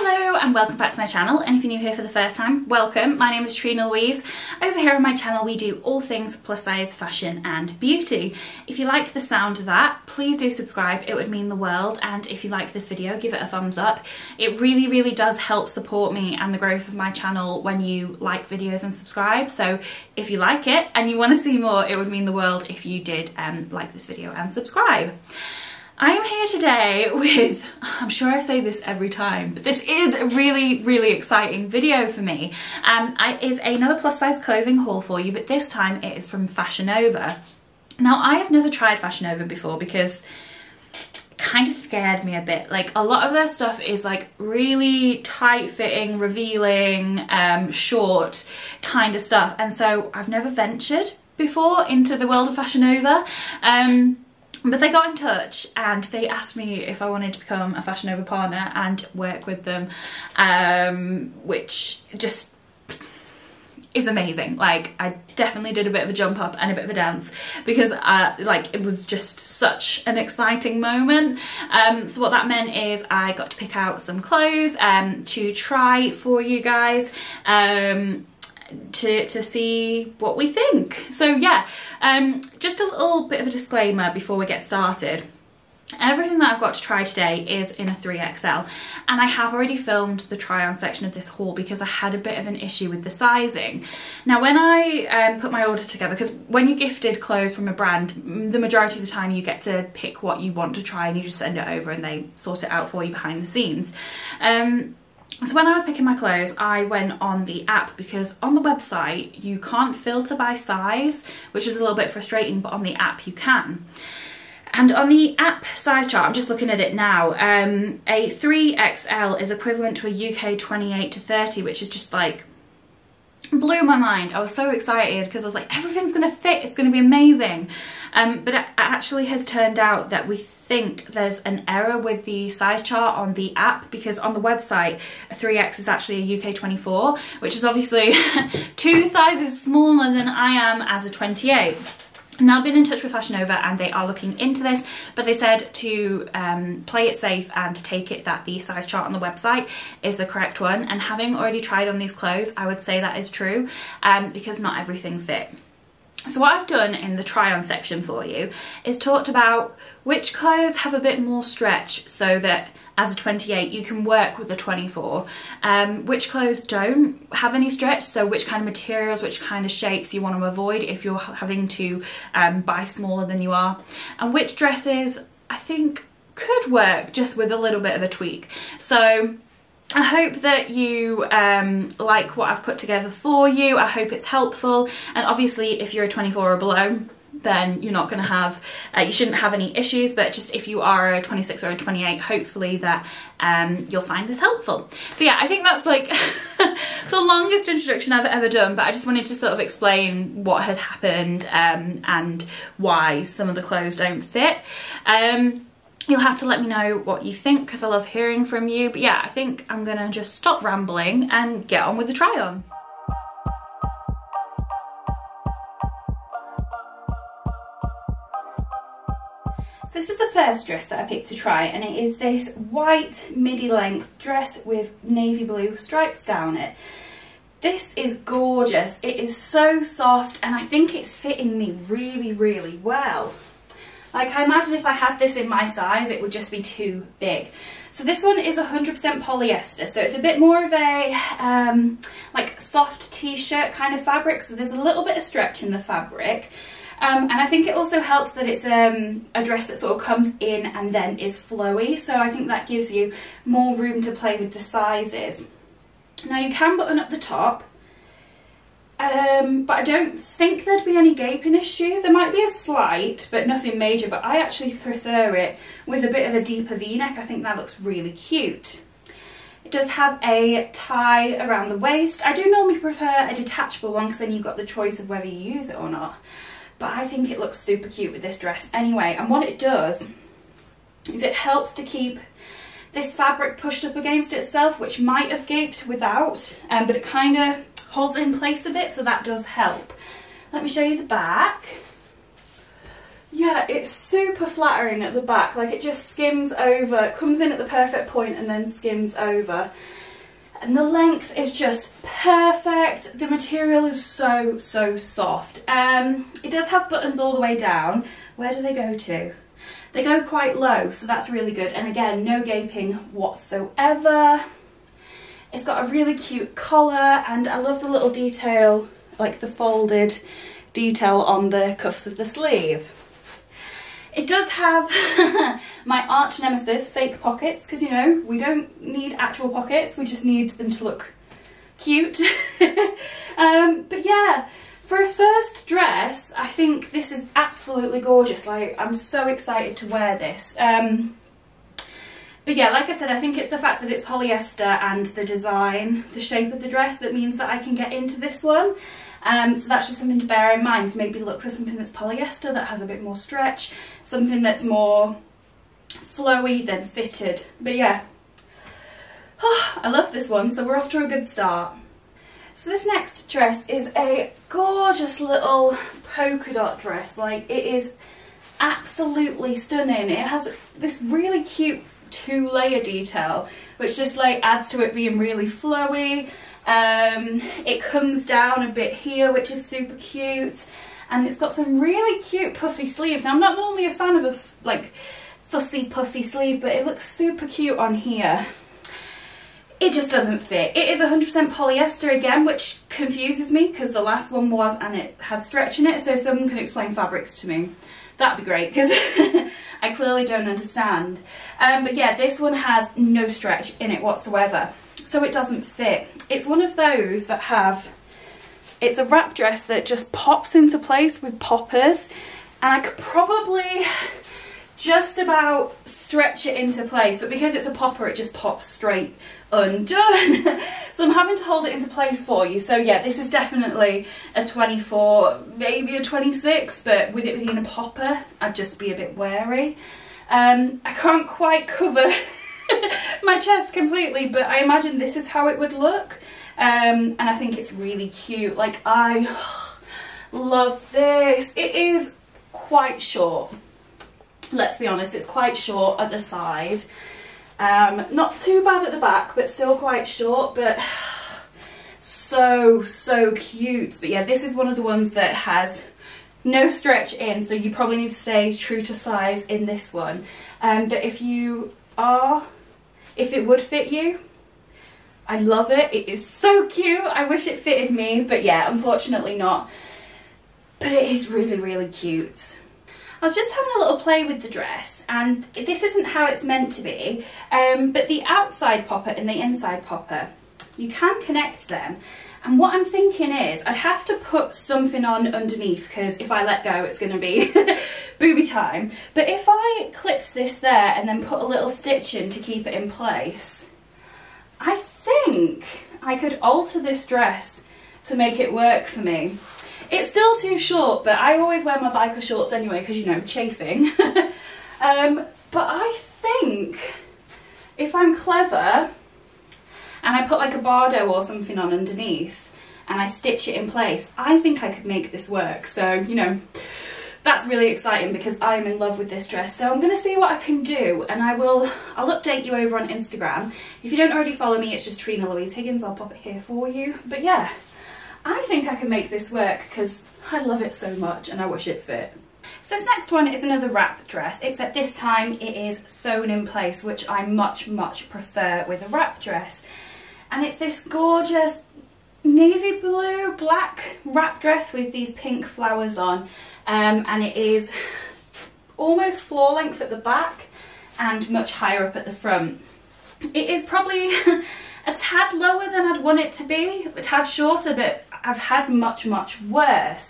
Hello and welcome back to my channel, and if you're new here for the first time, welcome. My name is Trina-Louise. Over here on my channel we do all things plus size, fashion and beauty. If you like the sound of that, please do subscribe, it would mean the world, and if you like this video, give it a thumbs up. It really does help support me and the growth of my channel when you like videos and subscribe, so if you like it and you want to see more, it would mean the world if you did like this video and subscribe. I am here today with, I'm sure I say this every time, but this is a really exciting video for me. It is another plus size clothing haul for you, but this time it is from Fashion Over. Now I have never tried Fashion Over before because it kind of scared me a bit. Like, a lot of their stuff is like really tight fitting, revealing, short kind of stuff, and so I've never ventured before into the world of Fashion Over. But they got in touch and they asked me if I wanted to become a Fashion Over partner and work with them, which just is amazing. Like, I definitely did a bit of a jump up and a bit of a dance because like, it was just such an exciting moment. So what that meant is I got to pick out some clothes to try for you guys, to see what we think. So yeah, just a little bit of a disclaimer before we get started. Everything that I've got to try today is in a 3XL, and I have already filmed the try on section of this haul because I had a bit of an issue with the sizing. Now when I put my order together, because when you're gifted clothes from a brand, the majority of the time you get to pick what you want to try and you just send it over and they sort it out for you behind the scenes. So when I was picking my clothes, I went on the app because on the website you can't filter by size, which is a little bit frustrating, but on the app you can. And on the app size chart, I'm just looking at it now, a 3XL is equivalent to a UK 28 to 30, which is just like, blew my mind. I was so excited because I was like, everything's gonna fit, it's gonna be amazing. But it actually has turned out that we think there's an error with the size chart on the app, because on the website a 3X is actually a UK 24, which is obviously 2 sizes smaller than I am as a 28. Now I've been in touch with Fashion Over and they are looking into this, but they said to play it safe and take it that the size chart on the website is the correct one, and having already tried on these clothes, I would say that is true, because not everything fit. So what I've done in the try on section for you is talked about which clothes have a bit more stretch so that as a 28 you can work with the 24, which clothes don't have any stretch, so which kind of materials, which kind of shapes you want to avoid if you're having to buy smaller than you are, and which dresses I think could work just with a little bit of a tweak. So I hope that you like what I've put together for you. I hope it's helpful, and obviously if you're a 24 or below, then you're not going to have, you shouldn't have any issues, but just if you are a 26 or a 28, hopefully that you'll find this helpful. So yeah, I think that's like the longest introduction I've ever done, but I just wanted to sort of explain what had happened and why some of the clothes don't fit. You'll have to let me know what you think because I love hearing from you. But yeah, I think I'm gonna just stop rambling and get on with the try on. So this is the first dress that I picked to try, and it is this white midi-length dress with navy blue stripes down it. This is gorgeous. It is so soft and I think it's fitting me really well. Like, I imagine if I had this in my size, it would just be too big. So this one is 100% polyester, so it's a bit more of a like soft t-shirt kind of fabric, so there's a little bit of stretch in the fabric. And I think it also helps that it's a dress that sort of comes in and then is flowy, so I think that gives you more room to play with the sizes. Now you can button up the top, but I don't think there'd be any gaping issues. There might be a slight, but nothing major, but I actually prefer it with a bit of a deeper v-neck. I think that looks really cute. It does have a tie around the waist. I do normally prefer a detachable one because then you've got the choice of whether you use it or not, but I think it looks super cute with this dress anyway. And what it does is it helps to keep this fabric pushed up against itself, which might have gaped without, but it kind of holds it in place a bit, so that does help. Let me show you the back. yeah, it's super flattering at the back, like it just skims over, comes in at the perfect point and then skims over. And the length is just perfect. The material is so, so soft. It does have buttons all the way down. Where do they go to? They go quite low, so that's really good. And again, no gaping whatsoever. It's got a really cute collar, and I love the little detail, like the folded detail on the cuffs of the sleeve. It does have my arch nemesis, fake pockets, because, you know, we don't need actual pockets, we just need them to look cute. But yeah, for a first dress, I think this is absolutely gorgeous. Like, I'm so excited to wear this. But yeah, like I said, I think it's the fact that it's polyester and the design, the shape of the dress, that means that I can get into this one. So that's just something to bear in mind. Maybe look for something that's polyester, that has a bit more stretch, something that's more flowy than fitted. But yeah, oh, I love this one, so we're off to a good start. So this next dress is a gorgeous little polka dot dress. Like, it is absolutely stunning. It has this really cute 2-layer detail, which just like adds to it being really flowy. It comes down a bit here, which is super cute, and it's got some really cute puffy sleeves. Now, I'm not normally a fan of a like fussy puffy sleeve, but it looks super cute on here. It just doesn't fit. It is 100% polyester again, which confuses me because the last one was, and it had stretch in it. So if someone can explain fabrics to me, that'd be great, because I clearly don't understand. But yeah, this one has no stretch in it whatsoever, so it doesn't fit. It's one of those that have, it's a wrap dress that just pops into place with poppers, and I could probably just about stretch it into place, but because it's a popper, it just pops straight undone. So I'm having to hold it into place for you. So yeah, this is definitely a 24, maybe a 26, but with it being a popper, I'd just be a bit wary. I can't quite cover my chest completely, but I imagine this is how it would look. And I think it's really cute. Like, I love this. It is quite short. Let's be honest, it's quite short at the side. Not too bad at the back, but still quite short, but so, so cute. But yeah, this is one of the ones that has no stretch in, so you probably need to stay true to size in this one. But if it would fit you, I love it. It is so cute. I wish it fitted me, but yeah, unfortunately not. But it is really, really cute. I was just having a little play with the dress, and this isn't how it's meant to be, but the outside popper and the inside popper, you can connect them. And what I'm thinking is I'd have to put something on underneath, because if I let go, it's going to be booby time. But if I clipped this there and then put a little stitch in to keep it in place, I think I could alter this dress to make it work for me. It's still too short, but I always wear my biker shorts anyway, because, you know, chafing. But I think if I'm clever and I put like a bardo or something on underneath and I stitch it in place, I think I could make this work. So, you know, that's really exciting because I'm in love with this dress. So I'm going to see what I can do, and I'll update you over on Instagram. If you don't already follow me, it's just Trina-Louise Higgins. I'll pop it here for you. But yeah, I think I can make this work because I love it so much and I wish it fit. So this next one is another wrap dress, except this time it is sewn in place, which I much, much prefer with a wrap dress. And it's this gorgeous navy blue black wrap dress with these pink flowers on, and it is almost floor length at the back and much higher up at the front. It is probably a tad lower than I'd want it to be, a tad shorter, but I've had much, much worse.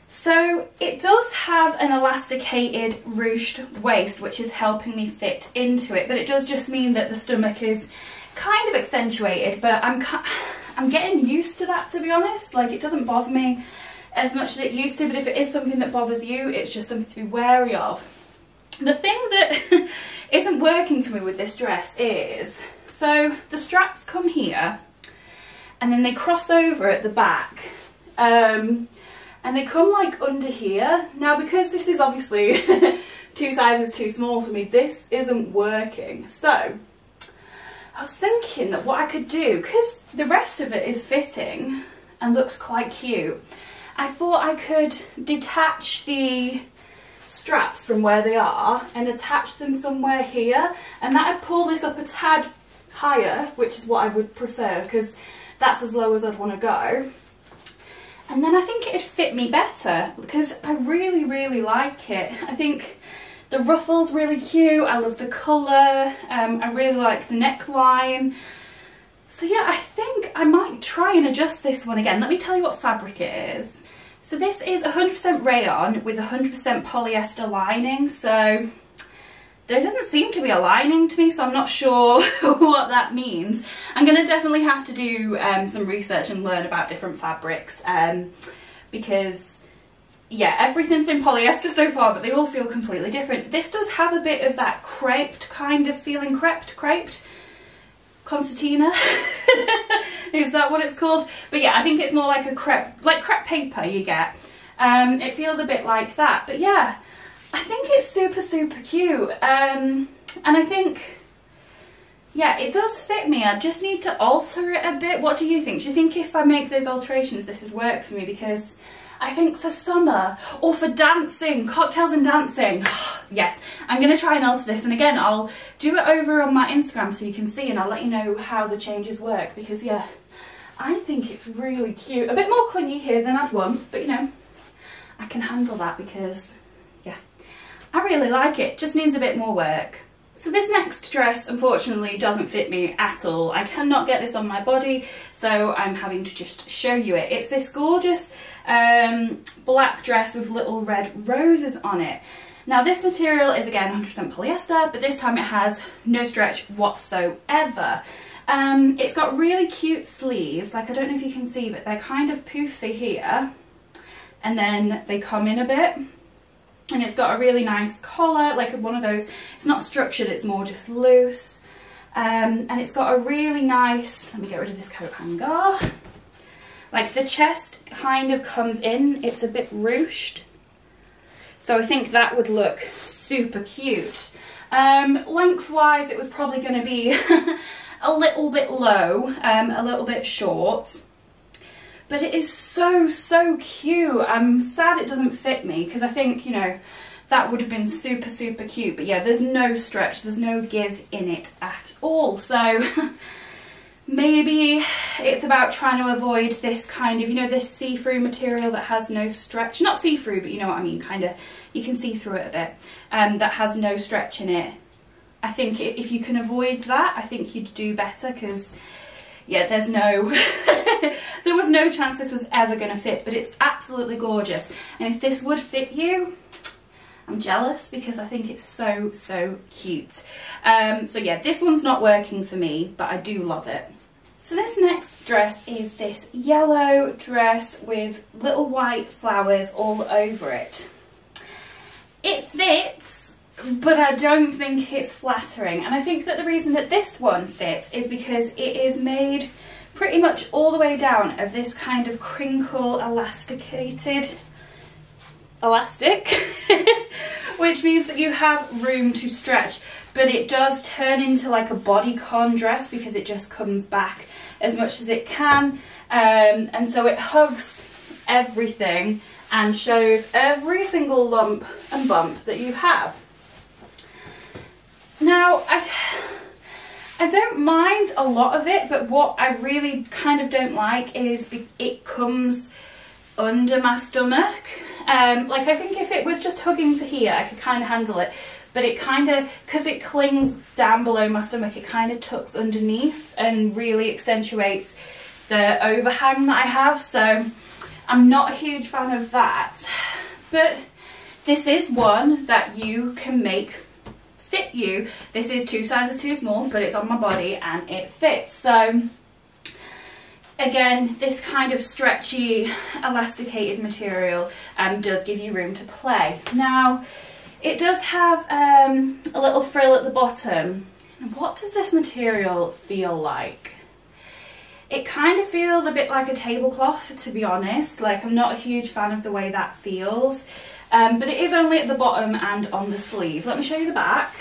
So it does have an elasticated ruched waist, which is helping me fit into it, but it does just mean that the stomach is kind of accentuated, but I'm getting used to that, to be honest. Like, it doesn't bother me as much as it used to, but if it is something that bothers you, it's just something to be wary of. The thing that isn't working for me with this dress is, so the straps come here and then they cross over at the back, and and they come like under here. Now because this is obviously 2 sizes too small for me, this isn't working. So I was thinking that what I could do, because the rest of it is fitting and looks quite cute, I thought I could detach the straps from where they are and attach them somewhere here, and that would pull this up a tad higher, which is what I would prefer because that's as low as I'd want to go. And then I think it'd fit me better because I really, really like it. I think the ruffle's really cute. I love the colour. I really like the neckline. So yeah, I think I might try and adjust this one again. Let me tell you what fabric it is. So this is 100% rayon with 100% polyester lining. So there doesn't seem to be a lining to me, so I'm not sure what that means. I'm going to definitely have to do some research and learn about different fabrics because, yeah, everything's been polyester so far, but they all feel completely different. This does have a bit of that creped kind of feeling, creped, concertina, is that what it's called? But yeah, I think it's more like a crepe, like crepe paper you get. It feels a bit like that, but yeah. I think it's super, super cute, and I think, yeah, it does fit me. I just need to alter it a bit. What do you think? Do you think if I make those alterations this would work for me? Because I think for summer, or for dancing, cocktails and dancing, yes, I'm going to try and alter this. And again, I'll do it over on my Instagram so you can see, and I'll let you know how the changes work, because yeah, I think it's really cute. A bit more clingy here than I'd want, but you know, I can handle that because I really like it, just needs a bit more work. So this next dress unfortunately doesn't fit me at all. I cannot get this on my body, so I'm having to just show you it. It's this gorgeous black dress with little red roses on it. Now this material is again 100% polyester, but this time it has no stretch whatsoever. It's got really cute sleeves, like I don't know if you can see, but they're kind of poofy here, and then they come in a bit. And it's got a really nice collar, like one of those, it's not structured, it's more just loose. And it's got a really nice, let me get rid of this coat hanger. Like the chest kind of comes in, it's a bit ruched. So I think that would look super cute. Lengthwise, it was probably going to be a little bit low, a little bit short. But it is so, so cute. I'm sad it doesn't fit me because I think, you know, that would have been super, super cute. But yeah, there's no stretch, there's no give in it at all. So maybe it's about trying to avoid this kind of, you know, this see-through material that has no stretch. Not see-through, but you know what I mean, kind of, you can see through it a bit. That has no stretch in it. I think if you can avoid that, I think you'd do better because, yeah, there's no... there was no chance this was ever going to fit, but it's absolutely gorgeous. And if this would fit you, I'm jealous because I think it's so, so cute. So yeah, this one's not working for me, but I do love it. So this next dress is this yellow dress with little white flowers all over it. It fits, but I don't think it's flattering. And I think that the reason that this one fits is because it is made pretty much all the way down of this kind of crinkle elasticated elastic, which means that you have room to stretch, but it does turn into like a bodycon dress because it just comes back as much as it can, and so it hugs everything and shows every single lump and bump that you have. Now, I don't mind a lot of it, but what I really kind of don't like is it comes under my stomach. Like I think if it was just hugging to here, I could kind of handle it, but it kind of, because it clings down below my stomach, it kind of tucks underneath and really accentuates the overhang that I have, so I'm not a huge fan of that. But this is one that you can make fit you. This is 2 sizes too small, but it's on my body and it fits. So again, this kind of stretchy, elasticated material does give you room to play. Now, it does have a little frill at the bottom. And what does this material feel like? It kind of feels a bit like a tablecloth, to be honest. Like, I'm not a huge fan of the way that feels. But it is only at the bottom and on the sleeve. Let me show you the back.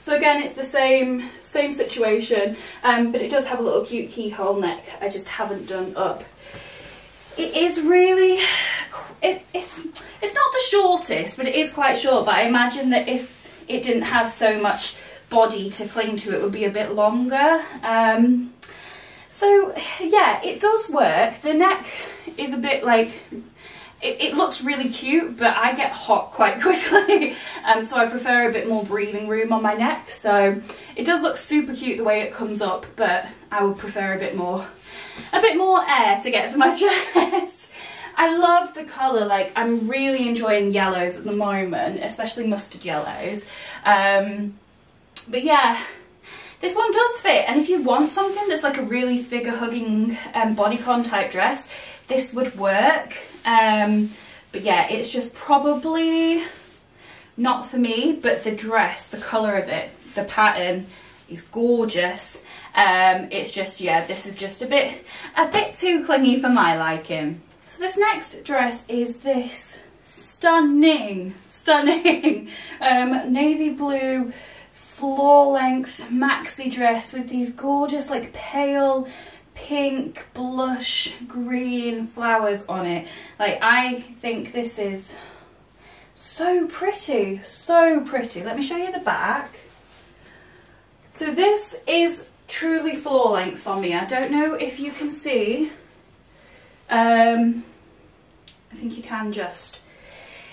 So again, it's the same situation, but it does have a little cute keyhole neck I just haven't done up. It is really, it's not the shortest, but it is quite short. But I imagine that if it didn't have so much body to cling to, it would be a bit longer. So yeah, it does work. The neck is a bit like, it looks really cute, but I get hot quite quickly, so I prefer a bit more breathing room on my neck. So it does look super cute the way it comes up, but I would prefer a bit more air to get to my chest. I love the colour. Like, I'm really enjoying yellows at the moment, especially mustard yellows. But yeah, this one does fit, and if you want something that's like a really figure-hugging bodycon type dress, this would work. But yeah, it's just probably not for me, but the dress, the colour of it, the pattern is gorgeous. It's just, yeah, this is just a bit too clingy for my liking. So this next dress is this stunning navy blue floor length maxi dress with these gorgeous like pale pink, blush, green flowers on it. Like, I think this is so pretty, so pretty. Let me show you the back. So this is truly floor length on me. I don't know if you can see. I think you can just.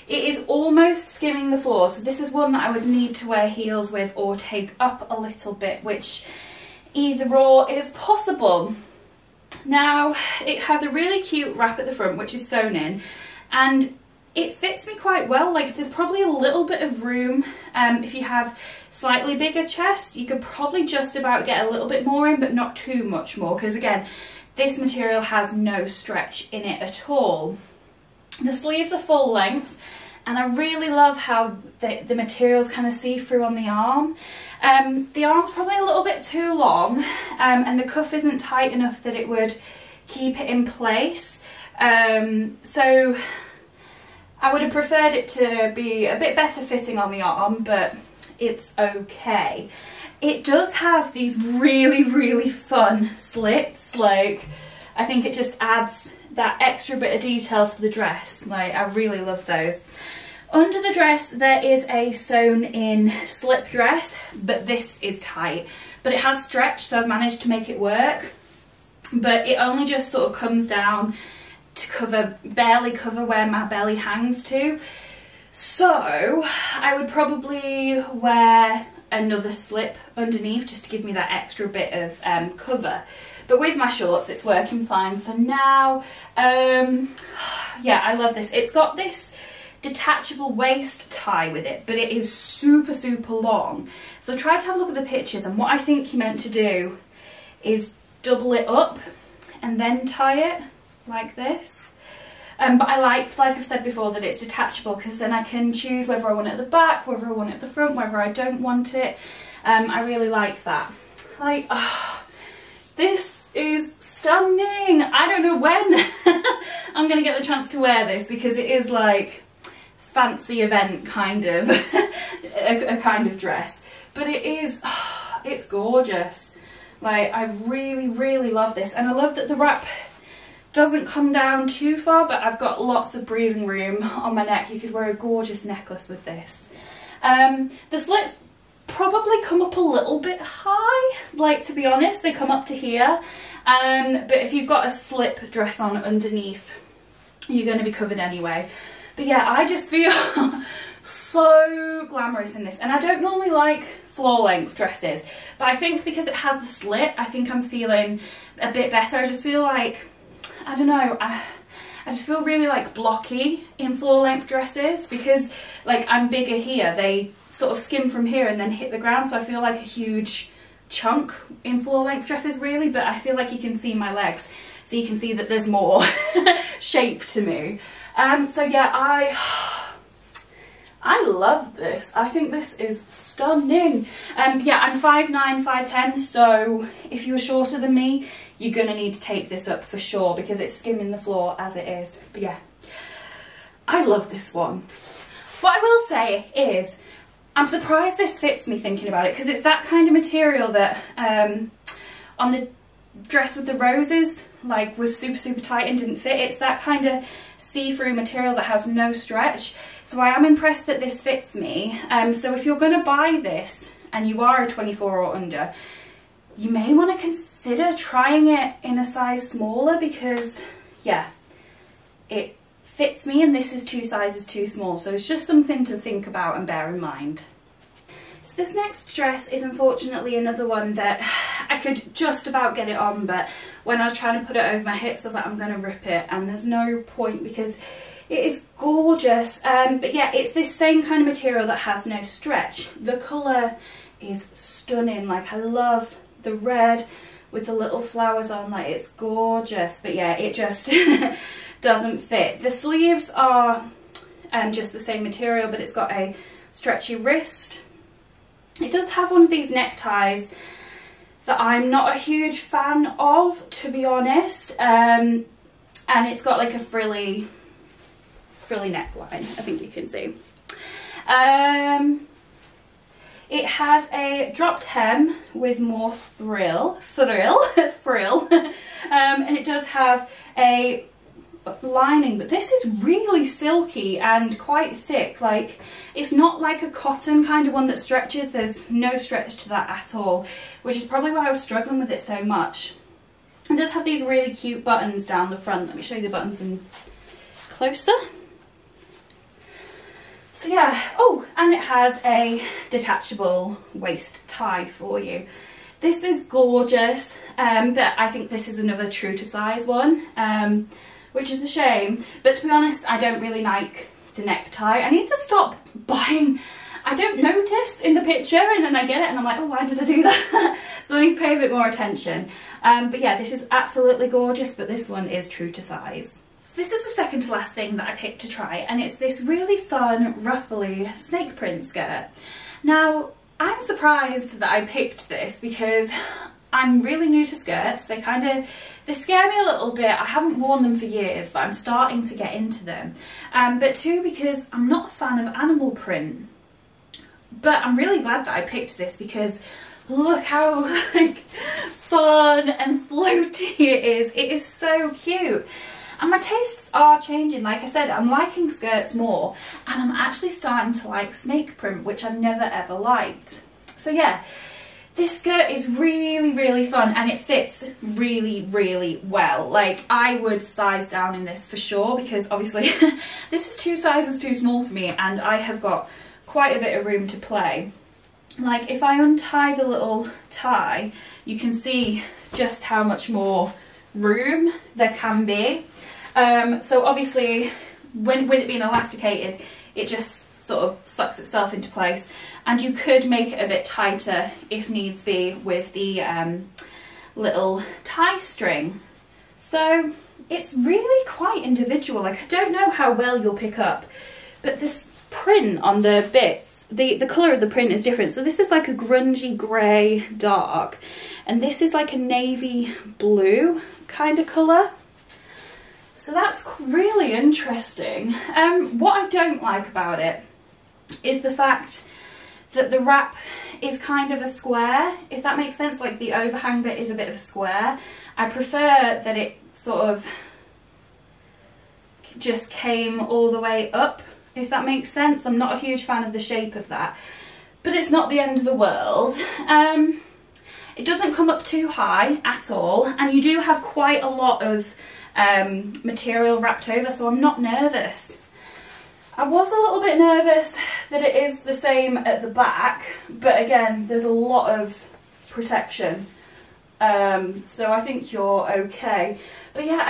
It is almost skimming the floor. So this is one that I would need to wear heels with or take up a little bit, which either or is possible. Now, it has a really cute wrap at the front, which is sewn in, and it fits me quite well. Like, there's probably a little bit of room. If you have slightly bigger chest, you could probably just about get a little bit more in, but not too much more, because again, this material has no stretch in it at all. The sleeves are full length, and I really love how the materials kind of see through on the arm. The arm's probably a little bit too long, and the cuff isn't tight enough that it would keep it in place. So I would have preferred it to be a bit better fitting on the arm, but it's okay. It does have these really fun slits. Like, I think it just adds that extra bit of detail to the dress. Like, I really love those. Under the dress there is a sewn in slip dress, but this is tight. But it has stretch, so I've managed to make it work. But it only just sort of comes down to barely cover where my belly hangs to. So I would probably wear another slip underneath just to give me that extra bit of cover. But with my shorts it's working fine for now. Yeah, I love this. It's got this detachable waist tie with it, but it is super long. So try to have a look at the pictures, and what I think you're meant to do is double it up and then tie it like this. But I like I've said before, that it's detachable, because then I can choose whether I want it at the back, whether I want it at the front, whether I don't want it. I really like that. Like, this is stunning. I don't know when I'm gonna get the chance to wear this, because it is like fancy event kind of a kind of dress, but it is, it's gorgeous. Like, I really love this, and I love that the wrap doesn't come down too far, but I've got lots of breathing room on my neck. You could wear a gorgeous necklace with this. The slits probably come up a little bit high, like, to be honest, they come up to here, but if you've got a slip dress on underneath, you're going to be covered anyway. But yeah, I just feel so glamorous in this, and I don't normally like floor length dresses, but I think because it has the slit, I think I'm feeling a bit better. I just feel like, I don't know, I just feel really like blocky in floor length dresses, because like I'm bigger here, they sort of skim from here and then hit the ground, so I feel like a huge chunk in floor length dresses really, but I feel like you can see my legs, so you can see that there's more shape to me. So yeah, I love this. I think this is stunning. Yeah, I'm 5'9", 5'10", so if you were shorter than me, you're gonna need to take this up for sure because it's skimming the floor as it is. But yeah, I love this one. What I will say is, I'm surprised this fits me thinking about it, because it's that kind of material that on the dress with the roses, like, was super tight and didn't fit. It's that kind of see-through material that has no stretch. So I am impressed that this fits me. So if you're going to buy this and you are a 24 or under, you may want to consider trying it in a size smaller, because yeah, it fits me and this is 2 sizes too small. So it's just something to think about and bear in mind. So this next dress is unfortunately another one that I could just about get it on, but when I was trying to put it over my hips, I was like, I'm going to rip it, and there's no point because it is gorgeous. But yeah, it's this same kind of material that has no stretch. The colour is stunning. Like, I love the red with the little flowers on, like, it's gorgeous. But yeah, it just doesn't fit. The sleeves are just the same material, but it's got a stretchy wrist. It does have one of these neckties that I'm not a huge fan of, to be honest, and it's got like a frilly neckline, I think you can see. It has a dropped hem with more frill, and it does have a lining, but this is really silky and quite thick. Like, it's not like a cotton kind of one that stretches. There's no stretch to that at all, which is probably why I was struggling with it so much. It does have these really cute buttons down the front. Let me show you the buttons in closer. So yeah, oh, and it has a detachable waist tie for you. This is gorgeous, but I think this is another true to size one, which is a shame. But to be honest, I don't really like the necktie. I need to stop buying. I don't notice in the picture and then I get it and I'm like, oh, why did I do that? So I need to pay a bit more attention. But yeah, this is absolutely gorgeous, but this one is true to size. So this is the second to last thing that I picked to try, and it's this really fun, ruffly snake print skirt. Now, I'm surprised that I picked this because I'm really new to skirts. They scare me a little bit. I haven't worn them for years, but I'm starting to get into them. But two, because I'm not a fan of animal print. But I'm really glad that I picked this because look how like fun and floaty it is. It is so cute. And my tastes are changing. Like I said, I'm liking skirts more, and I'm actually starting to like snake print, which I've never ever liked. So yeah, this skirt is really fun, and it fits really well. Like, I would size down in this for sure, because obviously this is 2 sizes too small for me, and I have got quite a bit of room to play. Like, if I untie the little tie, you can see just how much more room there can be. So obviously, with it being elasticated, it just sort of sucks itself into place, and you could make it a bit tighter if needs be with the little tie string. So it's really quite individual. Like, I don't know how well you'll pick up, but this print on the bits, the colour of the print is different. So this is like a grungy grey dark, and this is like a navy blue kind of colour. So that's really interesting. What I don't like about it is the fact that the wrap is kind of a square, if that makes sense. Like, the overhang bit is a bit of a square. I prefer that it sort of just came all the way up, if that makes sense. I'm not a huge fan of the shape of that, but it's not the end of the world. It doesn't come up too high at all, and you do have quite a lot of material wrapped over, so I'm not nervous. I was a little bit nervous that it is the same at the back, but again, there's a lot of protection, so I think you're okay. But yeah,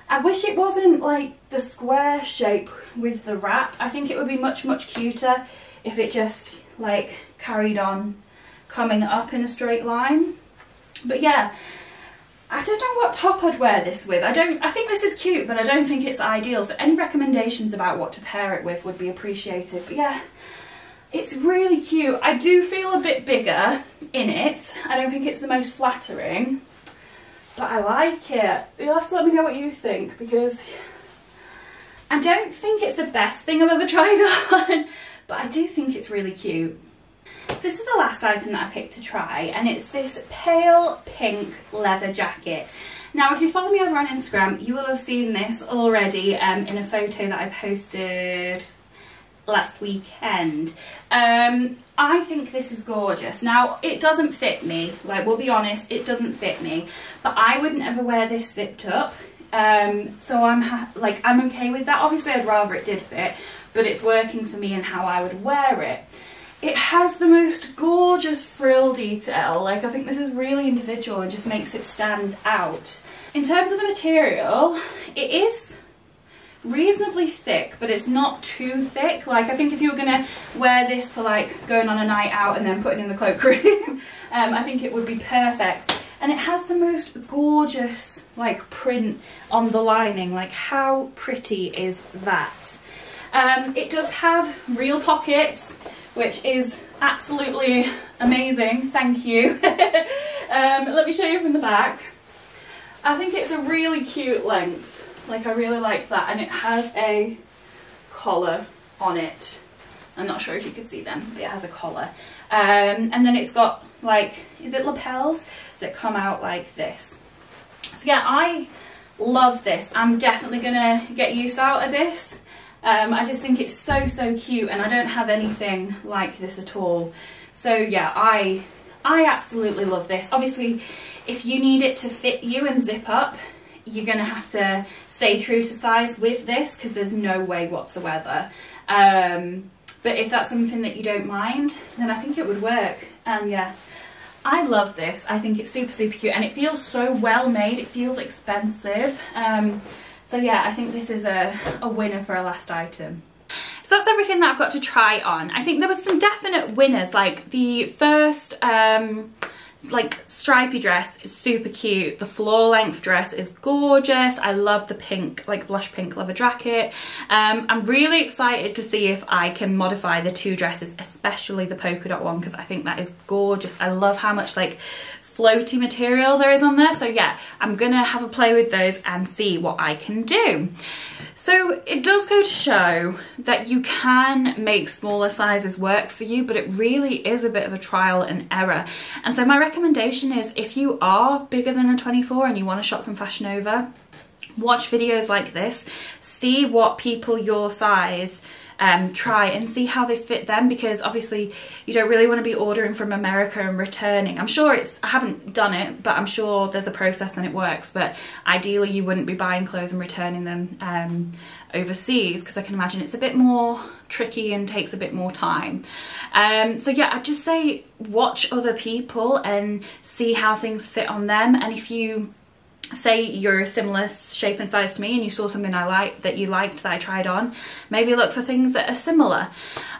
I wish it wasn't like the square shape with the wrap. I think it would be much cuter if it just like carried on coming up in a straight line. But yeah, I don't know what top I'd wear this with. I think this is cute, but I don't think it's ideal. So any recommendations about what to pair it with would be appreciated. But yeah, it's really cute. I do feel a bit bigger in it. I don't think it's the most flattering, but I like it. You'll have to let me know what you think, because I don't think it's the best thing I've ever tried on, but I do think it's really cute. So this is the last item that I picked to try, and it's this pale pink leather jacket. Now, if you follow me over on Instagram, you will have seen this already in a photo that I posted last weekend. I think this is gorgeous. Now, it doesn't fit me, like, we'll be honest, it doesn't fit me, but I wouldn't ever wear this zipped up. So I'm okay with that. Obviously I'd rather it did fit, but it's working for me and how I would wear it. It has the most gorgeous frill detail. Like, I think this is really individual and just makes it stand out. In terms of the material, it is reasonably thick, but it's not too thick. Like, I think if you were gonna wear this for like going on a night out and then putting in the cloakroom, I think it would be perfect. And it has the most gorgeous like print on the lining. Like, how pretty is that? It does have real pockets, which is absolutely amazing. Thank you. Let me show you from the back. I think it's a really cute length. Like, I really like that, and it has a collar on it. I'm not sure if you could see them, but it has a collar. And then it's got like, is it lapels that come out like this? So yeah, I love this. I'm definitely gonna get use out of this. I just think it's so, so cute, and I don't have anything like this at all. So yeah, I absolutely love this. Obviously, if you need it to fit you and zip up, you're gonna have to stay true to size with this, because there's no way whatsoever. But if that's something that you don't mind, then I think it would work. And yeah, I love this. I think it's super, super cute, and it feels so well made. It feels expensive. So yeah, I think this is a winner for a last item. So that's everything that I've got to try on. I think there was some definite winners, like the first like stripy dress is super cute. The floor length dress is gorgeous. I love the pink, like blush pink leather jacket. I'm really excited to see if I can modify the two dresses, especially the polka dot one, because I think that is gorgeous. I love how much like floaty material there is on there. So yeah, I'm gonna have a play with those and see what I can do. So it does go to show that you can make smaller sizes work for you, but it really is a bit of a trial and error. And so my recommendation is, if you are bigger than a 24 and you want to shop from Fashion Nova, watch videos like this, see what people your size try and see how they fit them, because obviously you don't really want to be ordering from America and returning. I'm sure I haven't done it, but I'm sure there's a process and it works, but ideally you wouldn't be buying clothes and returning them overseas, because I can imagine it's a bit more tricky and takes a bit more time. So yeah, I'd just say watch other people and see how things fit on them. And if you say you're a similar shape and size to me and you saw something I liked that I tried on, maybe look for things that are similar.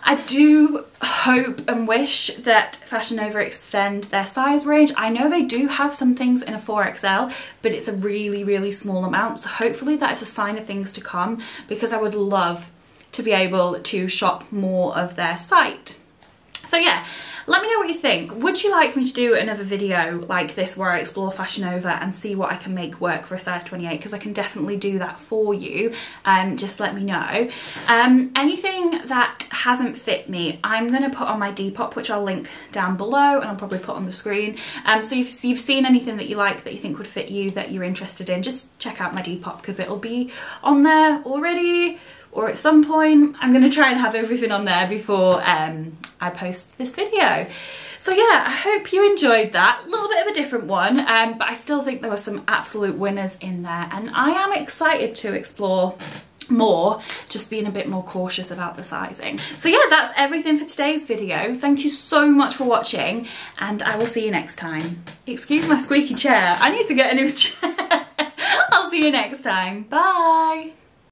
I do hope and wish that Fashion Nova extend their size range. I know they do have some things in a 4XL, but it's a really, really small amount. So hopefully that is a sign of things to come, because I would love to be able to shop more of their site. So yeah, let me know what you think. Would you like me to do another video like this where I explore Fashion Nova and see what I can make work for a size 28? Because I can definitely do that for you. Just let me know. Anything that hasn't fit me, I'm going to put on my Depop, which I'll link down below and I'll probably put on the screen. So if you've seen anything that you like, that you think would fit you, that you're interested in, just check out my Depop, because it'll be on there already, or at some point. I'm going to try and have everything on there before I post this video. So yeah, I hope you enjoyed that. A little bit of a different one, but I still think there were some absolute winners in there, and I am excited to explore more, just being a bit more cautious about the sizing. So yeah, that's everything for today's video. Thank you so much for watching, and I will see you next time. Excuse my squeaky chair, I need to get a new chair. I'll see you next time. Bye.